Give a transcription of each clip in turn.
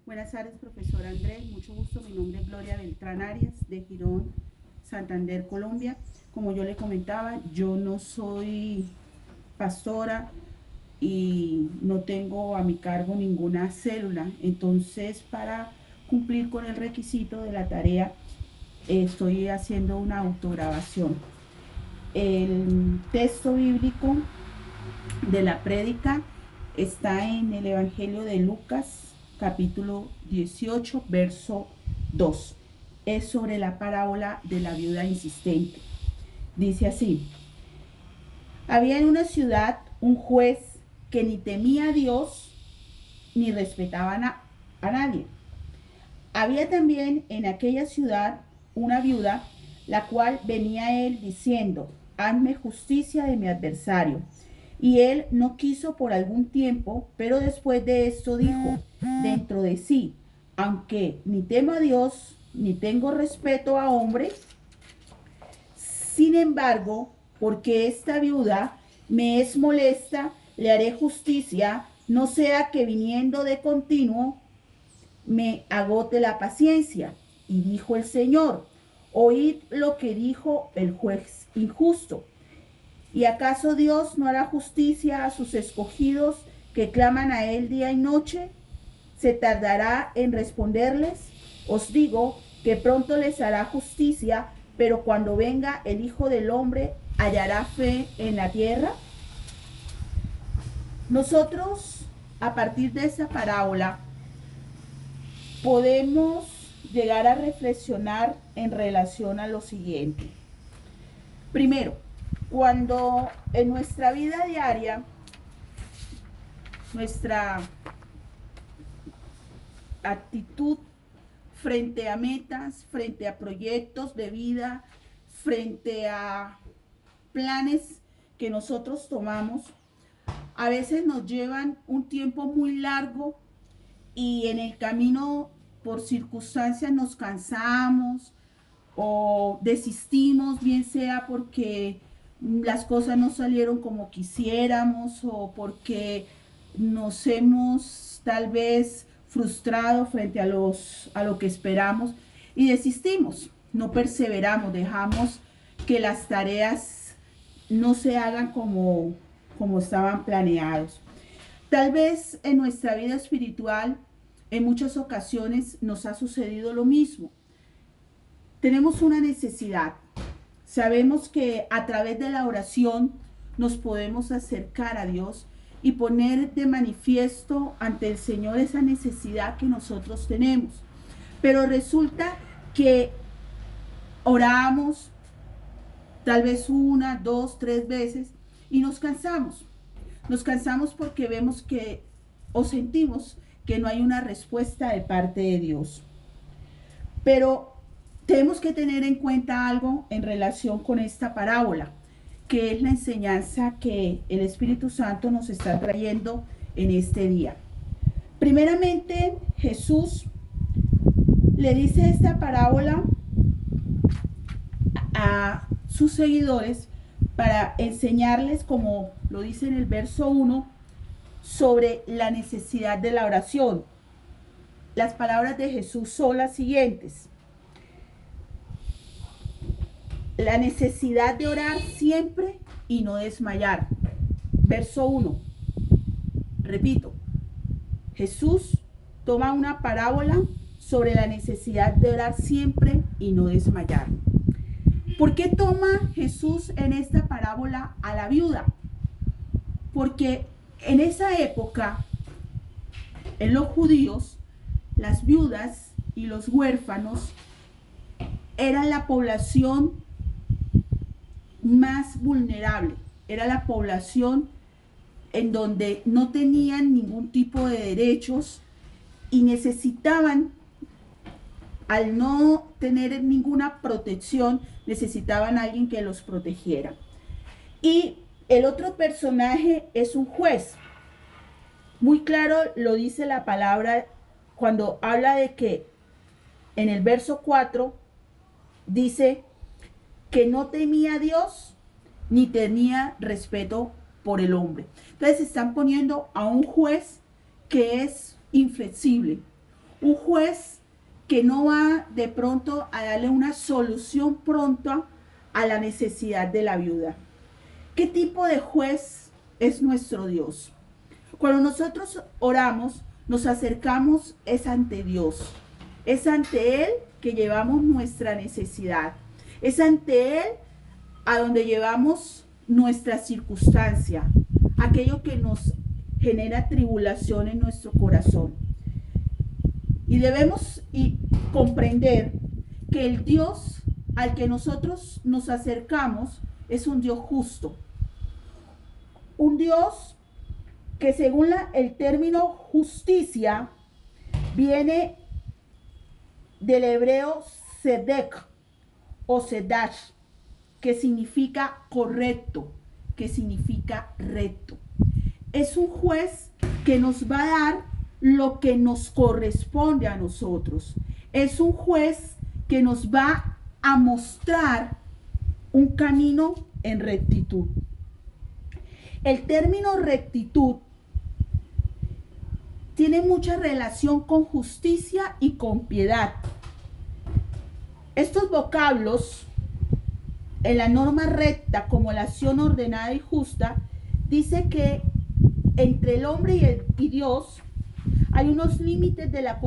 Buenas tardes, profesor Andrés. Mucho gusto. Mi nombre es Gloria Beltrán Arias, de Girón, Santander, Colombia. Como yo le comentaba, yo no soy pastora y no tengo a mi cargo ninguna célula. Entonces, para cumplir con el requisito de la tarea, estoy haciendo una autograbación. El texto bíblico de la prédica está en el Evangelio de Lucas, capítulo 18, verso 2. Es sobre la parábola de la viuda insistente. Dice así: había en una ciudad un juez que ni temía a Dios ni respetaba a nadie. Había también en aquella ciudad una viuda, la cual venía a él diciendo: hazme justicia de mi adversario. Y él no quiso por algún tiempo, pero después de esto dijo dentro de sí: aunque ni temo a Dios, ni tengo respeto a hombre, sin embargo, porque esta viuda me es molesta, le haré justicia, no sea que viniendo de continuo me agote la paciencia. Y dijo el Señor: oíd lo que dijo el juez injusto. ¿Y acaso Dios no hará justicia a sus escogidos que claman a Él día y noche? ¿Se tardará en responderles? Os digo que pronto les hará justicia, pero cuando venga el Hijo del Hombre, ¿hallará fe en la tierra? Nosotros, a partir de esa parábola, podemos llegar a reflexionar en relación a lo siguiente. Primero, cuando en nuestra vida diaria, nuestra actitud frente a metas, frente a proyectos de vida, frente a planes que nosotros tomamos, a veces nos llevan un tiempo muy largo y en el camino, por circunstancias, nos cansamos o desistimos, bien sea porque las cosas no salieron como quisiéramos o porque nos hemos tal vez frustrado frente a lo que esperamos y desistimos, no perseveramos, dejamos que las tareas no se hagan como estaban planeados. Tal vez en nuestra vida espiritual en muchas ocasiones nos ha sucedido lo mismo. Tenemos una necesidad. Sabemos que a través de la oración nos podemos acercar a Dios y poner de manifiesto ante el Señor esa necesidad que nosotros tenemos. Pero resulta que oramos tal vez una, dos, tres veces y nos cansamos. Nos cansamos porque vemos que o sentimos que no hay una respuesta de parte de Dios. Pero tenemos que tener en cuenta algo en relación con esta parábola, que es la enseñanza que el Espíritu Santo nos está trayendo en este día. Primeramente, Jesús le dice esta parábola a sus seguidores para enseñarles, como lo dice en el verso 1, sobre la necesidad de la oración. Las palabras de Jesús son las siguientes: la necesidad de orar siempre y no desmayar. Verso 1. Repito, Jesús toma una parábola sobre la necesidad de orar siempre y no desmayar. ¿Por qué toma Jesús en esta parábola a la viuda? Porque en esa época, en los judíos, las viudas y los huérfanos eran la población más vulnerable, era la población en donde no tenían ningún tipo de derechos y necesitaban, al no tener ninguna protección, necesitaban a alguien que los protegiera. Y el otro personaje es un juez. Muy claro lo dice la palabra cuando habla de que en el verso 4 dice que no temía a Dios ni tenía respeto por el hombre. Entonces están poniendo a un juez que es inflexible, Un juez que no va de pronto a darle una solución pronta a la necesidad de la viuda. ¿Qué tipo de juez es nuestro Dios? Cuando nosotros oramos, nos acercamos es ante Dios. Es ante Él que llevamos nuestra necesidad. Es ante Él a donde llevamos nuestra circunstancia, aquello que nos genera tribulación en nuestro corazón. Y debemos comprender que el Dios al que nosotros nos acercamos es un Dios justo. Un Dios que según el término justicia viene del hebreo sedek o sedash, que significa correcto, que significa recto. Es un juez que nos va a dar lo que nos corresponde a nosotros. Es un juez que nos va a mostrar un camino en rectitud. El término rectitud tiene mucha relación con justicia y con piedad. Estos vocablos en la norma recta como la acción ordenada y justa dice que entre el hombre y Dios hay unos límites de la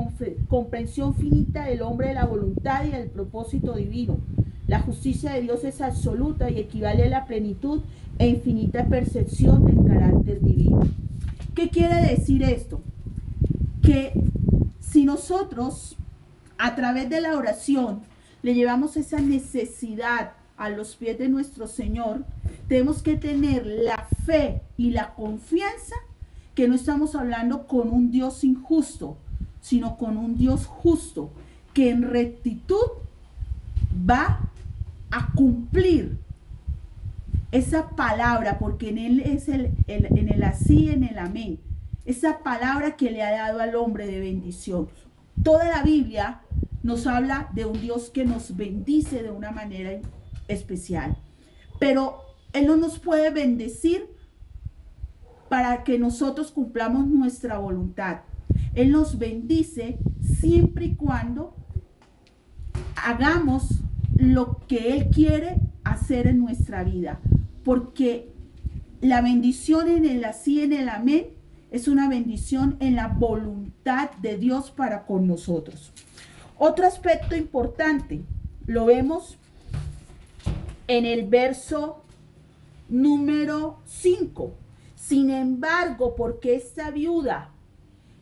comprensión finita del hombre de la voluntad y del propósito divino. La justicia de Dios es absoluta y equivale a la plenitud e infinita percepción del carácter divino. ¿Qué quiere decir esto? Que si nosotros a través de la oración le llevamos esa necesidad a los pies de nuestro Señor, tenemos que tener la fe y la confianza que no estamos hablando con un Dios injusto, sino con un Dios justo, que en rectitud va a cumplir esa palabra, porque en Él es en el así y en el amén, esa palabra que le ha dado al hombre de bendición. Toda la Biblia nos habla de un Dios que nos bendice de una manera especial, pero Él no nos puede bendecir para que nosotros cumplamos nuestra voluntad. Él nos bendice siempre y cuando hagamos lo que Él quiere hacer en nuestra vida, porque la bendición en el así y en el amén es una bendición en la voluntad de Dios para con nosotros. Otro aspecto importante lo vemos en el verso número 5. Sin embargo, porque esta viuda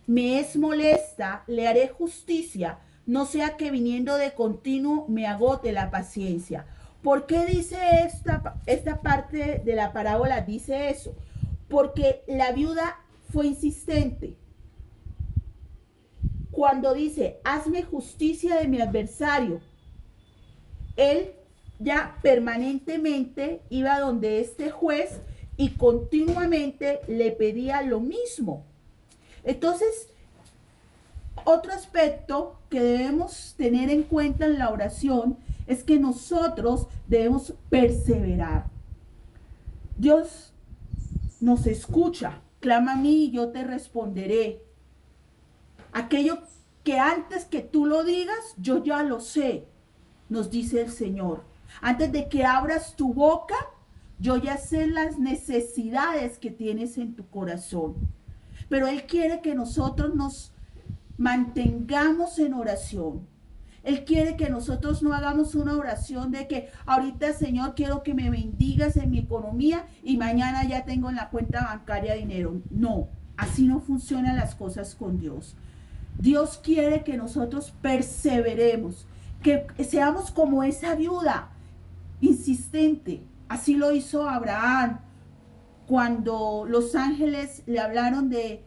me es molesta, le haré justicia, no sea que viniendo de continuo me agote la paciencia. ¿Por qué dice esta parte de la parábola? Dice eso. Porque la viuda fue insistente. Cuando dice, hazme justicia de mi adversario, él ya permanentemente iba donde este juez y continuamente le pedía lo mismo. Entonces, otro aspecto que debemos tener en cuenta en la oración es que nosotros debemos perseverar. Dios nos escucha, clama a mí y yo te responderé. Aquello que antes que tú lo digas, yo ya lo sé, nos dice el Señor. Antes de que abras tu boca, yo ya sé las necesidades que tienes en tu corazón. Pero Él quiere que nosotros nos mantengamos en oración. Él quiere que nosotros no hagamos una oración de que ahorita, Señor, quiero que me bendigas en mi economía y mañana ya tengo en la cuenta bancaria dinero. No, así no funcionan las cosas con Dios. Dios quiere que nosotros perseveremos, que seamos como esa viuda insistente. Así lo hizo Abraham cuando los ángeles le hablaron de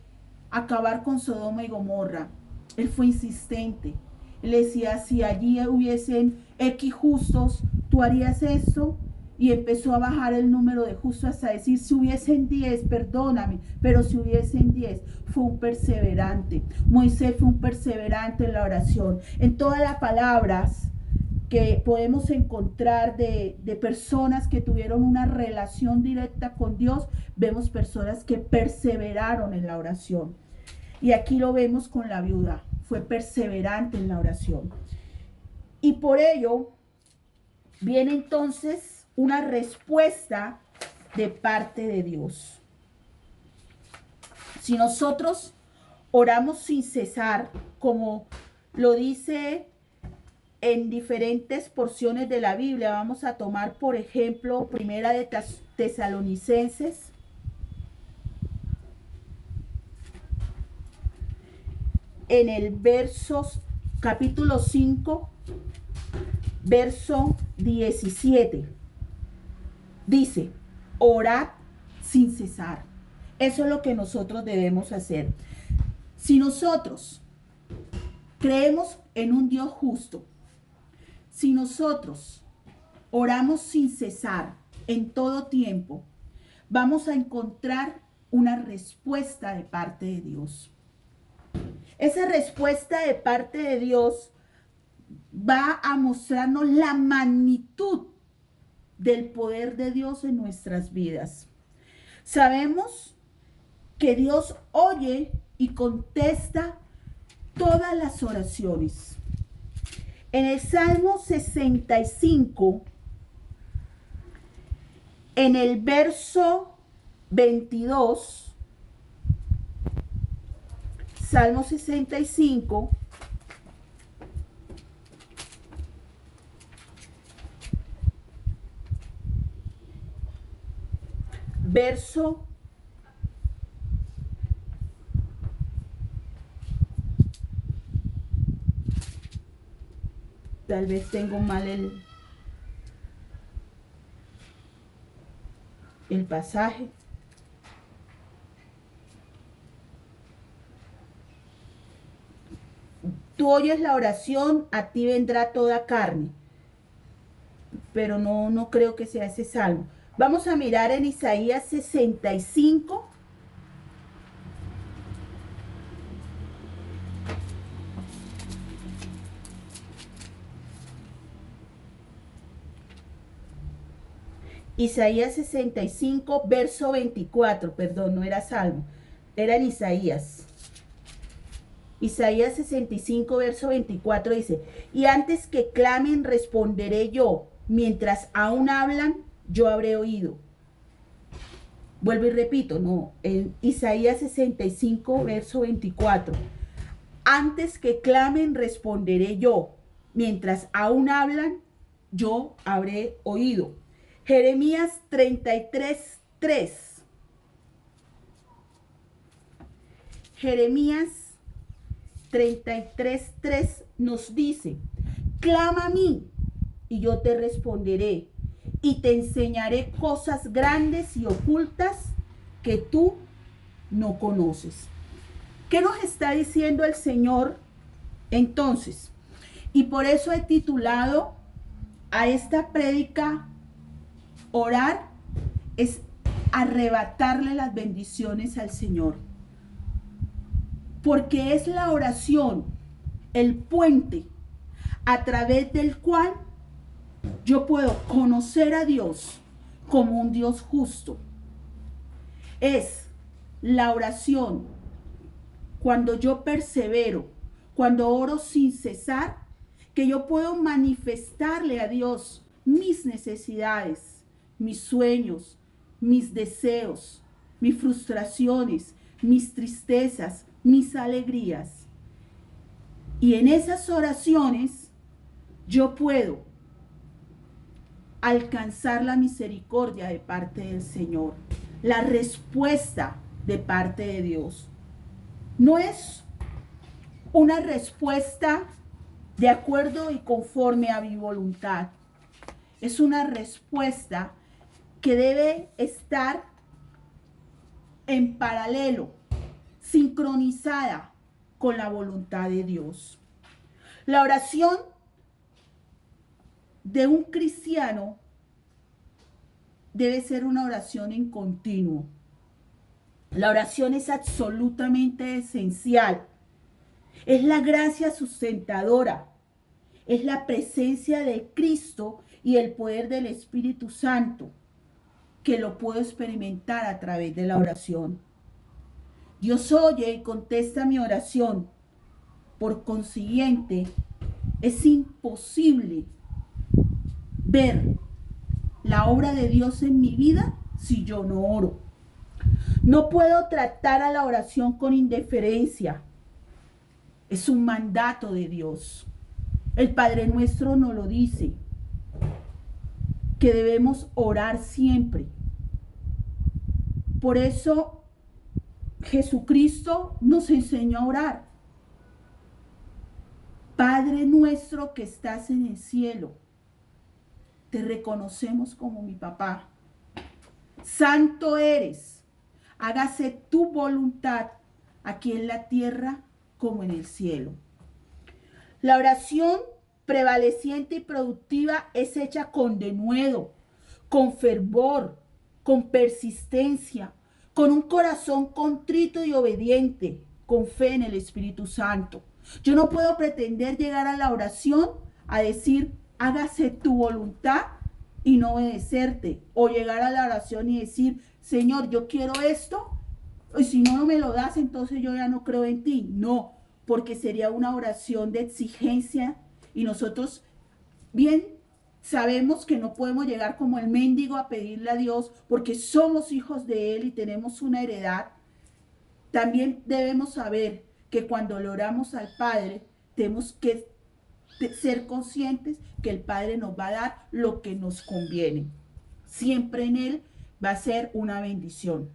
acabar con Sodoma y Gomorra. Él fue insistente. Él decía, si allí hubiesen X justos, ¿tú harías esto? Y empezó a bajar el número de justos hasta decir, si hubiesen 10, perdóname, pero si hubiesen 10, fue un perseverante. Moisés fue un perseverante en la oración. En todas las palabras que podemos encontrar de personas que tuvieron una relación directa con Dios, vemos personas que perseveraron en la oración. Y aquí lo vemos con la viuda. fue perseverante en la oración. Y por ello viene entonces una respuesta de parte de Dios. Si nosotros oramos sin cesar, como lo dice en diferentes porciones de la Biblia, vamos a tomar por ejemplo Primera de Tesalonicenses, en el capítulo 5, verso 17. Dice, orad sin cesar. Eso es lo que nosotros debemos hacer. Si nosotros creemos en un Dios justo, si nosotros oramos sin cesar en todo tiempo, vamos a encontrar una respuesta de parte de Dios. Esa respuesta de parte de Dios va a mostrarnos la magnitud del poder de Dios en nuestras vidas. Sabemos que Dios oye y contesta todas las oraciones. En el Salmo 65, en el verso 22, Salmo 65, verso 22. Tal vez tengo mal el pasaje. Tú oyes la oración, a ti vendrá toda carne. Pero no creo que sea ese salmo. Vamos a mirar en Isaías 65. Isaías 65, verso 24. Perdón, no era salmo. Era en Isaías. Isaías 65, verso 24 dice, y antes que clamen responderé yo, mientras aún hablan, yo habré oído. Vuelvo y repito, no, en Isaías 65, verso 24. Antes que clamen responderé yo, mientras aún hablan, yo habré oído. Jeremías 33, 3. Jeremías 33, 3 nos dice, clama a mí y yo te responderé y te enseñaré cosas grandes y ocultas que tú no conoces. ¿Qué nos está diciendo el Señor entonces? Y por eso he titulado a esta prédica, orar es arrebatarle las bendiciones al Señor. Porque es la oración, el puente a través del cual yo puedo conocer a Dios como un Dios justo. Es la oración cuando yo persevero, cuando oro sin cesar, que yo puedo manifestarle a Dios mis necesidades, mis sueños, mis deseos, mis frustraciones, mis tristezas, mis alegrías. Y en esas oraciones yo puedo alcanzar la misericordia de parte del Señor, la respuesta de parte de Dios. No es una respuesta de acuerdo y conforme a mi voluntad. Es una respuesta que debe estar en paralelo, sincronizada con la voluntad de Dios. La oración de un cristiano debe ser una oración en continuo. La oración es absolutamente esencial. Es la gracia sustentadora. Es la presencia de Cristo y el poder del Espíritu Santo que lo puedo experimentar a través de la oración. Dios oye y contesta mi oración Por consiguiente, es imposible ver la obra de Dios en mi vida si yo no oro. No puedo tratar a la oración con indiferencia. Es un mandato de Dios. El Padre Nuestro nos lo dice, que debemos orar siempre. Por eso Jesucristo nos enseñó a orar. Padre nuestro que estás en el cielo, te reconocemos como mi papá. Santo eres, hágase tu voluntad aquí en la tierra como en el cielo. La oración prevaleciente y productiva es hecha con denuedo, con fervor, con persistencia, con un corazón contrito y obediente, con fe en el Espíritu Santo. Yo no puedo pretender llegar a la oración a decir, hágase tu voluntad y no obedecerte. O llegar a la oración y decir, Señor, yo quiero esto, y si no me lo das, entonces yo ya no creo en ti. No, porque sería una oración de exigencia y nosotros bien sabemos que no podemos llegar como el mendigo a pedirle a Dios porque somos hijos de Él y tenemos una heredad. También debemos saber que cuando le oramos al Padre, tenemos que ser conscientes que el Padre nos va a dar lo que nos conviene. Siempre en Él va a ser una bendición.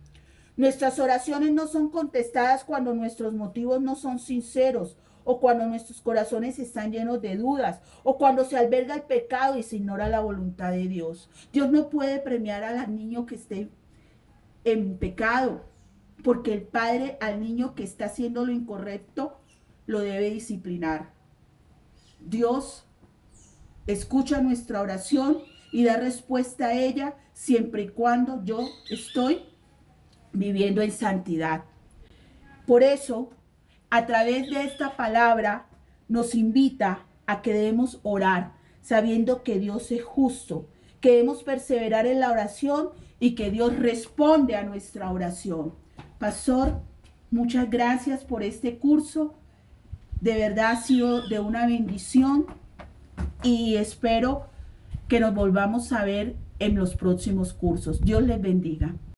Nuestras oraciones no son contestadas cuando nuestros motivos no son sinceros, o cuando nuestros corazones están llenos de dudas, o cuando se alberga el pecado y se ignora la voluntad de Dios. Dios no puede premiar al niño que esté en pecado, porque el padre al niño que está haciendo lo incorrecto lo debe disciplinar. Dios escucha nuestra oración y da respuesta a ella siempre y cuando yo estoy viviendo en santidad. Por eso, a través de esta palabra nos invita a que debemos orar, sabiendo que Dios es justo, que debemos perseverar en la oración y que Dios responde a nuestra oración. Pastor, muchas gracias por este curso. De verdad ha sido de una bendición y espero que nos volvamos a ver en los próximos cursos. Dios les bendiga.